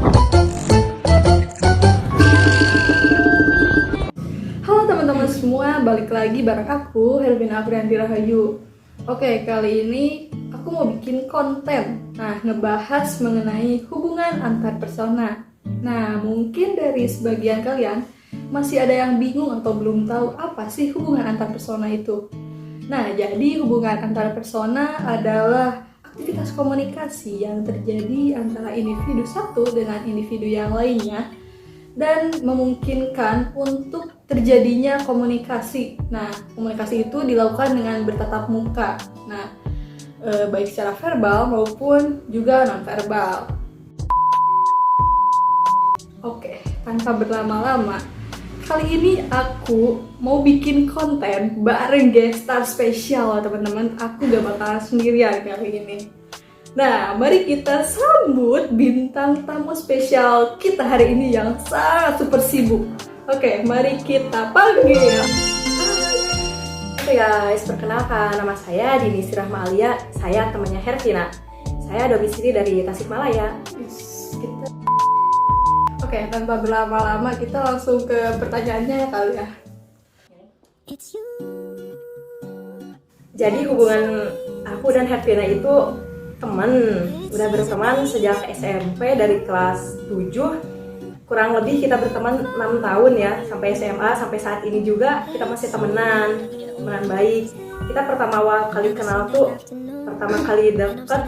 Halo teman-teman semua, balik lagi bareng aku, Hervina Afrianti Rahayu. Oke, kali ini aku mau bikin konten. Nah, ngebahas mengenai hubungan antar persona. Nah, mungkin dari sebagian kalian masih ada yang bingung atau belum tahu apa sih hubungan antar persona itu. Nah, jadi hubungan antar persona adalah aktivitas komunikasi yang terjadi antara individu satu dengan individu yang lainnya dan memungkinkan untuk terjadinya komunikasi. Nah, komunikasi itu dilakukan dengan bertatap muka. Nah, baik secara verbal maupun juga non-verbal. Oke, tanpa berlama-lama, kali ini aku mau bikin konten bareng guest star spesial, teman-teman. Aku gak bakalan sendirian kali ini. Nah, mari kita sambut bintang tamu spesial kita hari ini yang sangat super sibuk. Oke, mari kita panggil. Oke guys, perkenalkan, nama saya Dini Sirahma Alia. Saya temannya Hervina. Saya domisili dari Tasikmalaya. Oke, tanpa berlama-lama kita langsung ke pertanyaannya kali ya. Jadi hubungan aku dan Hervina itu teman, udah berteman sejak SMP dari kelas 7. Kurang lebih kita berteman 6 tahun ya, sampai SMA, sampai saat ini juga kita masih temenan baik. Kita pertama kali kenal tuh, pertama kali deket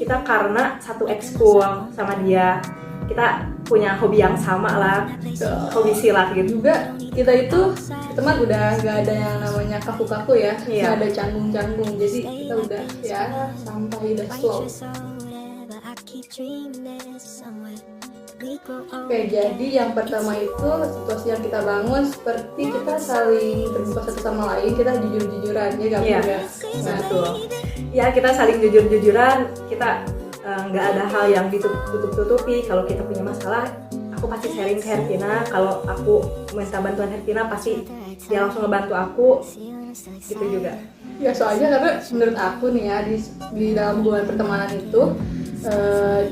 kita karena satu ekskul sama dia. Kita punya hobi yang sama lah, hobi silat gitu. Juga kita itu teman udah gak ada yang namanya kaku-kaku ya, Iya. gak ada canggung-canggung. Jadi kita udah ya sampai udah slow. Oke, jadi yang pertama itu situasi yang kita bangun seperti kita saling terbuka satu sama lain, kita jujur-jujuran ya gak Iya. mudah. Nah, Betul. Ya kita saling jujur-jujuran, kita nggak ada hal yang ditutup-tutupi. Kalau kita punya masalah, aku pasti sharing ke Hervina. Kalau aku minta bantuan Hervina, pasti dia langsung ngebantu aku. Gitu juga. ya soalnya karena menurut aku nih ya di dalam hubungan pertemanan itu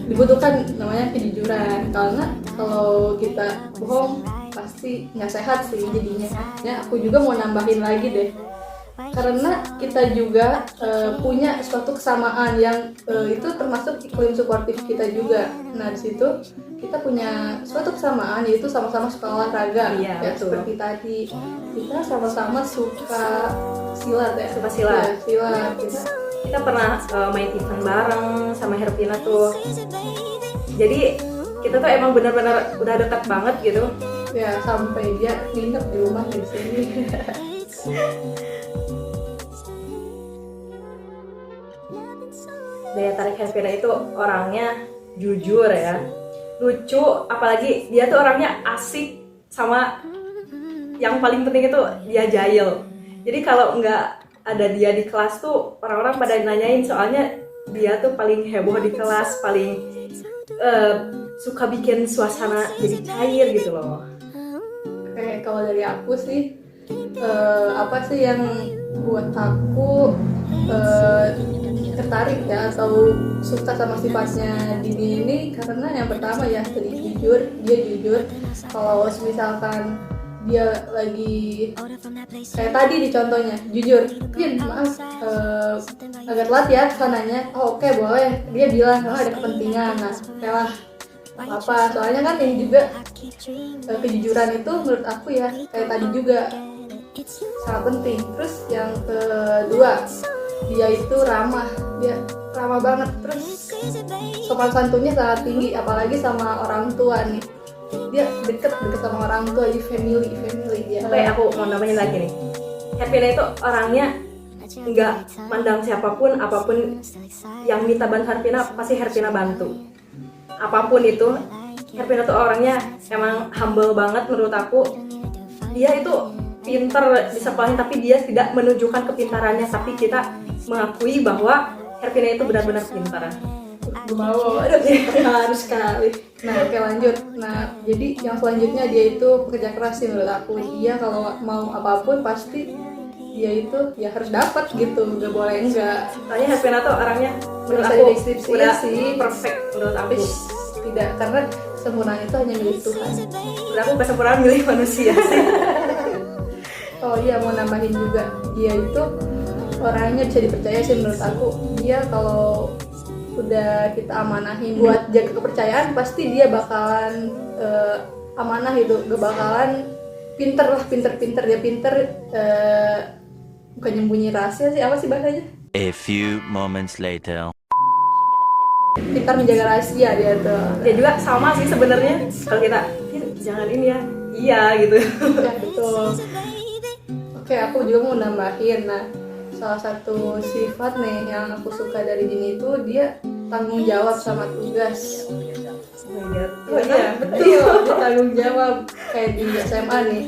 dibutuhkan namanya kejujuran, karena kalau kita bohong pasti nggak sehat sih jadinya. Ya aku juga mau nambahin lagi deh, karena kita juga punya suatu kesamaan yang itu termasuk iklim suportif kita juga. Nah di situ kita punya suatu kesamaan, yaitu sama-sama suka olahraga. Iya, Ya, betul. seperti tadi kita sama-sama suka silat ya. Suka silat. Ya, silat. Kita pernah main event bareng sama Hervina tuh. Jadi kita tuh emang benar-benar udah dekat banget gitu. Ya sampai dia nginep di rumah di sini. Daya tarik Hervina itu orangnya jujur ya, lucu, apalagi dia tuh orangnya asik, sama yang paling penting itu dia jahil. Jadi kalau nggak ada dia di kelas tuh orang-orang pada nanyain, soalnya dia tuh paling heboh di kelas, paling suka bikin suasana jadi cair gitu loh. Oke, kalau dari aku sih apa sih yang buat aku tertarik ya atau suka sama sifatnya Dini ini, karena yang pertama ya tadi dia jujur. Kalau misalkan dia lagi kayak tadi di contohnya jujur, Din maaf agak telat ya sananya, oh, oke boleh, dia bilang kalau ada kepentingan. Nah oke lah apa, soalnya kan ini juga kejujuran itu menurut aku ya kayak tadi juga sangat penting. Terus yang kedua, dia itu ramah banget, terus sopan santunnya sangat tinggi, apalagi sama orang tua nih. Dia deket sama orang tua, di family dia. Oke, aku mau nambahin lagi nih. Hervina itu orangnya nggak mandang siapapun, apapun yang minta bantu Hervina pasti Hervina bantu. Apapun itu, Hervina tuh orangnya emang humble banget menurut aku. Dia itu pinter di sekolahin, tapi dia tidak menunjukkan kepintarannya, tapi kita mengakui bahwa Hervina itu benar-benar pintar. Gue mau, harus sekali. Nah oke lanjut. Nah jadi yang selanjutnya dia itu pekerja keras sih menurut aku. Dia kalau mau apapun pasti dia itu ya harus dapat gitu, nggak boleh enggak. Soalnya Hervina tuh orangnya menurut Bisa aku jadi skripsi udah sih. perfect menurut aku. tidak, karena kesempurnaan itu hanya milik Tuhan. Udah aku kesempurnaan milih manusia sih. Oh iya, mau nambahin juga, dia itu orangnya bisa dipercaya sih menurut aku. Dia kalau udah kita amanahin buat jaga kepercayaan, pasti dia bakalan amanah gitu, gak bakalan pinter dia pinter, bukan nyembunyi rahasia sih, apa sih bahasanya? A few moments later. Pintar menjaga rahasia dia tuh. Dia juga sama sih sebenarnya. Kalau kita jangan ini ya, iya gitu. Ya betul. Oke, aku juga mau nambahin. Nah, salah satu sifat nih yang aku suka dari Dini itu dia tanggung jawab sama tugas. Oh my god. Oh iya, betul. Dia tanggung jawab kayak di SMA nih.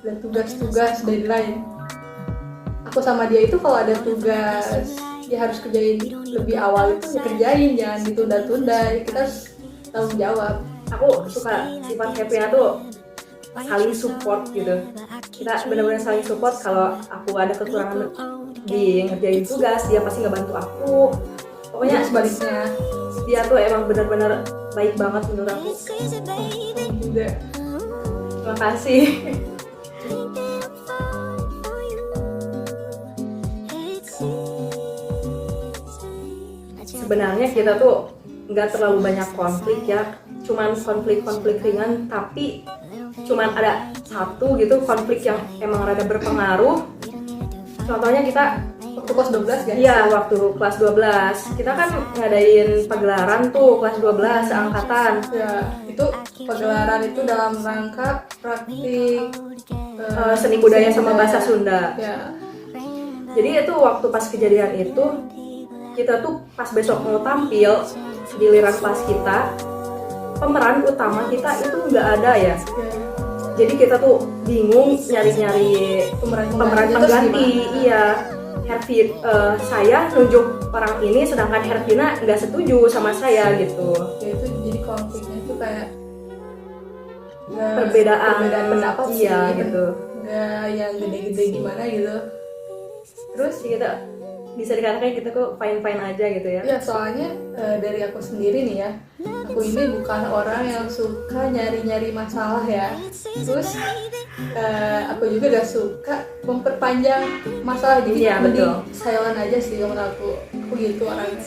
Ada tugas-tugas deadline. Aku sama dia itu kalau ada tugas dia harus kerjain lebih awal itu ya kerjain, jangan ditunda-tunda. Kita harus tanggung jawab. Aku suka sifat Happy tuh saling support gitu. Kita benar-benar saling support. Kalau aku ada kekurangan di ngerjain tugas, dia pasti ngebantu aku. Pokoknya Sebaliknya dia tuh emang benar-benar baik banget menurut aku. juga. Terima kasih. Sebenarnya kita tuh nggak terlalu banyak konflik ya, cuman konflik-konflik ringan, tapi cuman ada satu gitu konflik yang emang rada berpengaruh. Contohnya kita Waktu kelas 12 guys. iya waktu kelas 12 kita kan ngadain pagelaran tuh kelas 12 seangkatan. Ya, itu pagelaran itu dalam rangka praktik Seni budaya sama bahasa Sunda. Ya, Jadi itu waktu pas kejadian itu kita tuh pas besok mau tampil giliran kelas kita, pemeran utama kita itu nggak ada ya. Jadi kita tuh bingung nyari-nyari pemeran pengganti. Iya, saya nunjuk orang ini sedangkan Hervina nggak setuju sama saya gitu. Ya itu jadi konfliknya itu kayak Perbedaan pendapat sih, iya gitu. nggak yang gede-gede gimana gitu. Terus kita bisa dikatakan kita kok fine-fine aja gitu ya. Ya soalnya dari aku sendiri nih ya, aku ini bukan orang yang suka nyari-nyari masalah ya. Terus aku juga gak suka memperpanjang masalah, jadi Iya, mending betul. silent aja sih menurut aku. Aku gitu orangnya.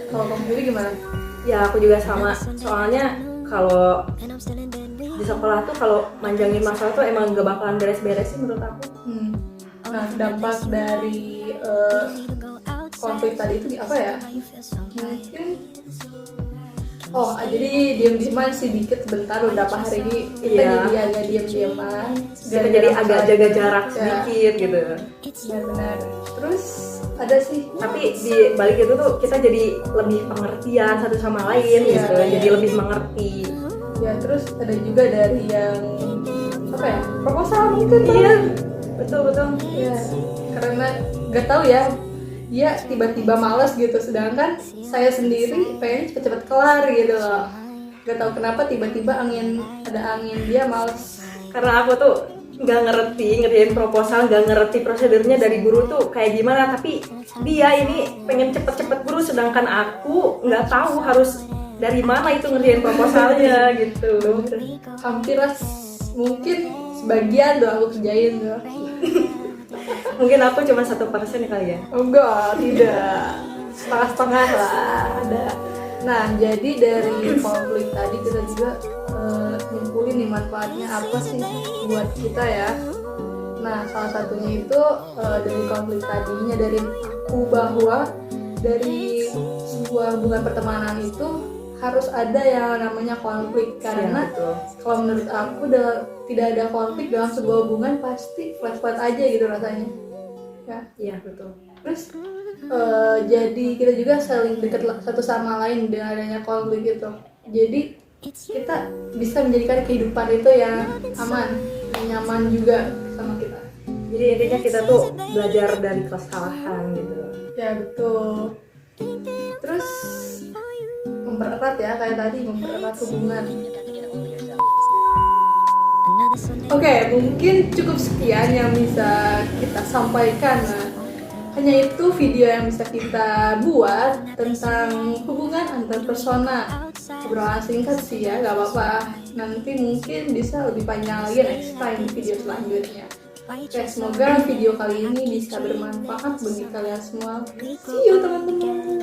Kalau kamu sendiri gimana? Ya aku juga sama. Soalnya kalau di sekolah tuh kalau manjangin masalah tuh emang gak bakalan beres-beres sih menurut aku. Nah, dampak dari konflik tadi itu apa ya? Mungkin jadi diem-dieman sih dikit sebentar, beberapa hari ini kita Iya. jadi agak diem-dieman. Kita jadi agak jaga jarak sedikit gitu. Benar-benar. Terus ada sih, Tapi di balik itu tuh kita jadi lebih pengertian satu sama lain Iya, gitu. iya. Jadi lebih mengerti. ya terus ada juga dari yang apa ya? Proposal mungkin. Iya, betul. Ya, karena gak tahu ya, dia tiba-tiba malas gitu, sedangkan saya sendiri pengen cepet-cepet kelar gitu loh. Gak tahu kenapa tiba-tiba ada angin dia malas. Karena aku tuh nggak ngerti ngerjain proposal, nggak ngerti prosedurnya dari guru tuh kayak gimana, tapi dia ini pengen cepet-cepet guru, sedangkan aku nggak tahu harus dari mana itu ngerjain proposalnya gitu. Hampir lah, mungkin sebagian doang aku kerjain tuh. Mungkin aku cuma 1% kali ya. Enggak, tidak, setengah-setengah lah ada. Nah, jadi dari konflik tadi kita juga nyimpulin nih manfaatnya apa sih buat kita ya. Nah, salah satunya itu dari konflik tadinya dari aku bahwa dari sebuah hubungan pertemanan itu harus ada yang namanya konflik, karena Ya, betul. kalau menurut aku tidak ada konflik dalam sebuah hubungan pasti flat-flat aja gitu rasanya ya. Iya betul. Terus jadi kita juga saling dekat satu sama lain dengan adanya konflik itu. Jadi kita bisa menjadikan kehidupan itu yang aman, yang nyaman juga sama kita. Jadi intinya kita tuh belajar dari kesalahan gitu. Ya betul. Terus mempererat ya, kayak tadi mempererat hubungan. Oke, mungkin cukup sekian yang bisa kita sampaikan. Nah, hanya itu video yang bisa kita buat tentang hubungan antar persona. obrolan singkat sih ya, gak apa-apa. Nanti mungkin bisa lebih panjang lagi next time di video selanjutnya. Oke, semoga video kali ini bisa bermanfaat bagi kalian semua. See you teman-teman.